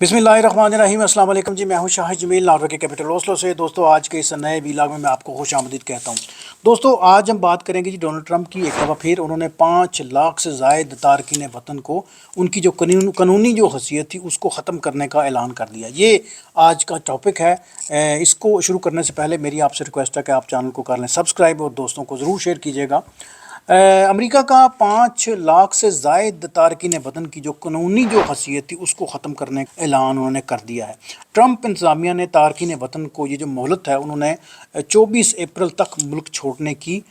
बिस्मिल्लाहिर्रहमानिर्रहीम। अस्सलाम वालेकुम जी, मैं हूं शाहिद जमील नॉर्वे के कैपिटल ओस्लो से। दोस्तों, आज के इस नए वीलॉग में मैं आपको खुश आमदीद कहता हूं। दोस्तों, आज हम बात करेंगे जी डोनाल्ड ट्रंप की। एक दफ़ा फिर उन्होंने 5 लाख से ज़ायद तारकीन वतन को उनकी जो कानूनी जो हैसियत थी उसको ख़त्म करने का ऐलान कर दिया। ये आज का टॉपिक है। इसको शुरू करने से पहले मेरी आपसे रिक्वेस्ट है कि आप चैनल को कर लें सब्सक्राइब और दोस्तों को ज़रूर शेयर कीजिएगा। अमेरिका का 5 लाख से ज़ायद तारकीन वतन की जो कानूनी जो हैसियत थी उसको ख़त्म करने का ऐलान उन्होंने कर दिया है। ट्रंप इंतज़ामिया ने तारकीन वतन को ये जो मोहलत है उन्होंने 24 अप्रैल तक मुल्क छोड़ने की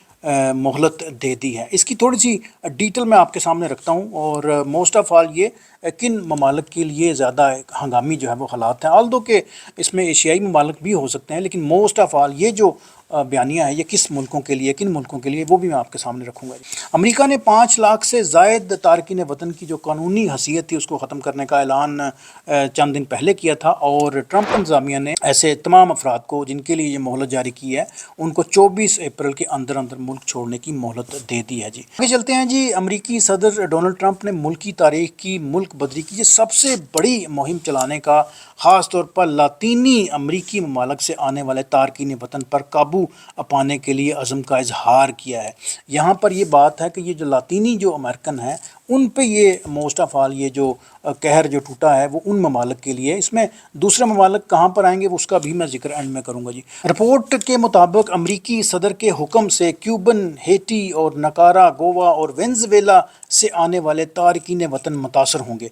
मोहलत दे दी है। इसकी थोड़ी सी डिटेल मैं आपके सामने रखता हूँ। और मोस्ट ऑफ़ ऑल ये किन ममालिक के लिए ज़्यादा हंगामी जो है वो हालात हैं, आल्दो के इसमें एशियाई ममालिक भी हो सकते हैं, लेकिन मोस्ट ऑफ़ ऑल ये जो बयानिया है ये किस मुल्कों के लिए, किन मुल्कों के लिए, वो भी मैं आपके सामने रखूँगा। अमेरिका ने 5 लाख से ज़ायद तारकीन वतन की जो कानूनी हैसियत थी उसको ख़त्म करने का ऐलान चंद दिन पहले किया था। और ट्रंप इंतज़ामिया ने ऐसे तमाम अफराद को जिनके लिए ये मोहलत जारी की है उनको 24 अप्रैल के अंदर अंदर मुल्क छोड़ने की मोहलत दे दी है जी। आगे चलते हैं जी। अमरीकी सदर डोनाल्ड ट्रंप ने मुल्क की तारीख की मुल्क बदरी की सबसे बड़ी मुहिम चलाने का, ख़ास तौर पर लातीनी अमरीकी ममालिक से आने वाले तारकीन वतन पर काबू पाने के लिए अज़म का इजहार किया है। यहाँ पर ये बात है कि ये जो लातीनी जो अमेरिकन हैं उन पे ये मोस्ट ऑफ ऑल ये जो कहर जो टूटा है वो उन ममालिक के लिए। इसमें दूसरे ममालिक कहाँ पर आएंगे उसका भी मैं जिक्र एंड में करूँगा जी। रिपोर्ट के मुताबिक अमरीकी सदर के हुक्म से क्यूबन, हेटी और नकारा, गोवा और वेनेज़ुएला से आने वाले तारकीन वतन मुतासर होंगे।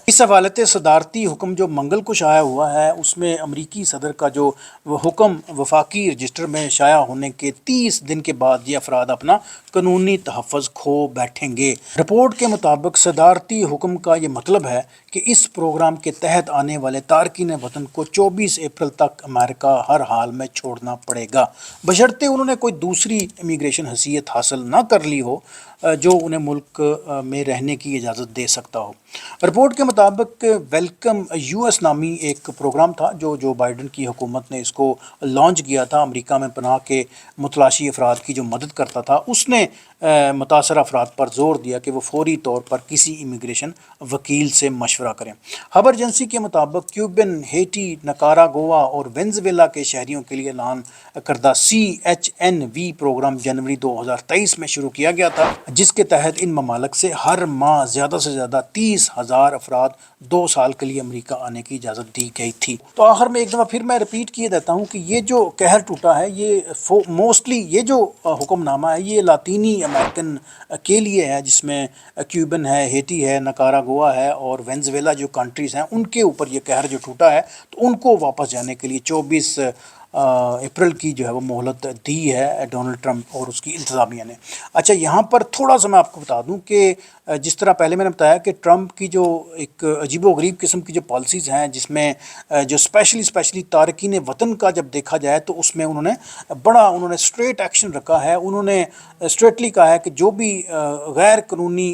इस हवाले से सदारती हुक्म जो मंगल को शाया हुआ है उसमें अमरीकी सदर का जो हुक्म वफाकी रजिस्टर में शाया होने के 30 दिन के बाद ये अफराद अपना कानूनी तहफ़्फ़ुज़ खो बैठेंगे। रिपोर्ट के मुताबिक सदारती हुक्म का ये मतलब है कि इस प्रोग्राम के तहत आने वाले तारकीन वतन को 24 अप्रैल तक अमेरिका हर हाल में छोड़ना पड़ेगा, बशर्ते उन्होंने कोई दूसरी इमिग्रेशन हैसियत हासिल ना कर ली हो जो उन्हें मुल्क में रहने की इजाज़त दे सकता हो। रिपोर्ट के मुताबिक वेलकम यूएस नामी एक प्रोग्राम था जो बाइडन की हुकूमत ने इसको लॉन्च किया था। अमेरिका में पनाह के मुतलाशी अफराद की जो मदद करता था उसने मुतासर अफराद पर जोर दिया कि वो फौरी तौर पर किसी इमिग्रेशन वकील से मशवरा करें। खबर एजेंसी के मुताबिक क्यूबन, हेटी, नकारा, गोवा और वेनेज़ुएला के शहरियों के लिए ऐलान करदा CHNV प्रोग्राम जनवरी 2023 में शुरू किया गया था, जिसके तहत इन ममालिक से हर माह ज़्यादा से ज़्यादा 30,000 अफराद 2 साल के लिए अमेरिका आने की इजाज़त दी गई थी। तो आखिर में एक दफ़ा फिर मैं रिपीट किए देता हूँ कि ये जो कहर टूटा है ये मोस्टली ये जो हुक्मनामा है ये लातीनी अमेरिकन के लिए है, जिसमें क्यूबन है, हेटी है, नकारा, गोवा है और वेनेज़ुएला जो कंट्रीज़ हैं उनके ऊपर ये कहर जो टूटा है तो उनको वापस जाने के लिए 24 अप्रैल की जो है वो मोहलत दी है डोनाल्ड ट्रंप और उसकी इंतज़ामिया ने। अच्छा, यहाँ पर थोड़ा सा मैं आपको बता दूँ कि जिस तरह पहले मैंने बताया कि ट्रंप की जो एक अजीबो-गरीब किस्म की जो पॉलिसीज़ हैं जिसमें जो स्पेशली तारकीन वतन का जब देखा जाए तो उसमें उन्होंने स्ट्रेट एक्शन रखा है। उन्होंने स्ट्रेटली कहा है कि जो भी गैर कानूनी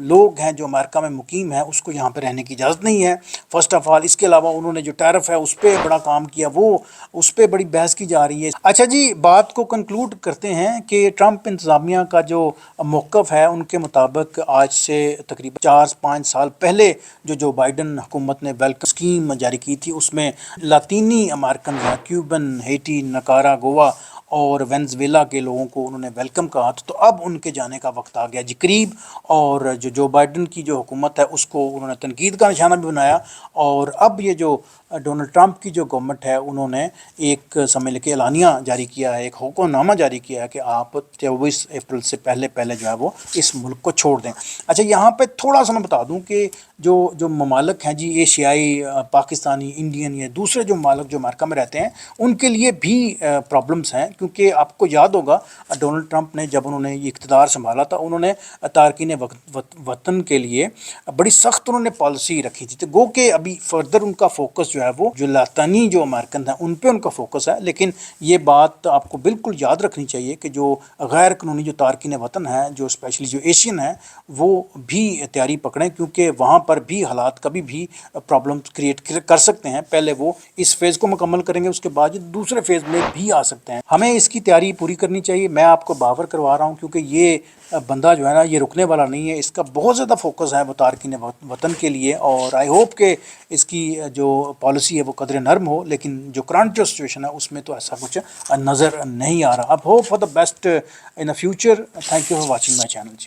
लोग हैं जो अमेरिका में मुकीम हैं उसको यहाँ पर रहने की इजाज़त नहीं है, फ़र्स्ट ऑफ़ ऑल। इसके अलावा उन्होंने जो टैरिफ है उस पर बड़ा काम किया, वो उस पर बड़ी बहस की जा रही है। अच्छा जी, बात को कंक्लूड करते हैं कि ट्रंप इंतज़ामिया का जो मौक़िफ़ है उनके मुताबिक आज से तकरीबन 4-5 साल पहले जो बाइडन हुकूमत ने वेलकम स्कीम जारी की थी उसमें लातीनी अमेरिकन, क्यूबन, हेटी, नकारा, गोवा और वेनेज़ुएला के लोगों को उन्होंने वेलकम कहा तो अब उनके जाने का वक्त आ गया जी करीब। और जो बाइडन की जो हुकूमत है उसको उन्होंने तनकीद का निशाना भी बनाया। और अब ये जो डोनाल्ड ट्रंप की जो गवर्नमेंट है उन्होंने एक समझ लेके ऐलानिया जारी किया है, एक हुक्मनामा जारी किया है कि आप 24 अप्रैल से पहले जो है वो इस मुल्क को छोड़ दें। अच्छा, यहाँ पे थोड़ा सा मैं बता दूँ कि जो ममालिक हैं जी एशियाई, पाकिस्तानी, इंडियन या दूसरे जो ममालिक जो अमेरिका में रहते हैं उनके लिए भी प्रॉब्लम्स हैं, क्योंकि आपको याद होगा डोनाल्ड ट्रंप ने जब उन्होंने ये इक़्तिदार संभाला था उन्होंने तारकीन वतन के लिए बड़ी सख्त उन्होंने पॉलिसी रखी थी। तो गो के अभी फर्दर उनका फोकस जो है वो जो लातानी जो अमेरिकन है उन पे उनका फोकस है। लेकिन ये बात आपको बिल्कुल याद रखनी चाहिए कि जो गैर कानूनी जो तारकीन वतन है, जो स्पेशली जो एशियन है, वो भी तैयारी पकड़ें, क्योंकि वहाँ پر بھی حالات کبھی بھی پرابلم کریٹ کر سکتے ہیں. پہلے وہ اس فیز کو مکمل کریں گے, اس کے بعد دوسرے فیز میں بھی آ سکتے ہیں. ہمیں اس کی تیاری پوری کرنی چاہیے. میں آپ کو باور کروا رہا ہوں کیونکہ یہ بندہ جو ہے نا یہ رکنے والا نہیں ہے. اس کا بہت زیادہ فوکس ہے وہ تارکین وطن کے لیے, اور آئی ہوپ کہ اس کی جو پالیسی ہے وہ قدر نرم ہو, لیکن جو کرنٹ جو سچویشن ہے اس میں تو ایسا کچھ نظر نہیں آ رہا. اب hope for the best in the future. Thank you for watching my channel.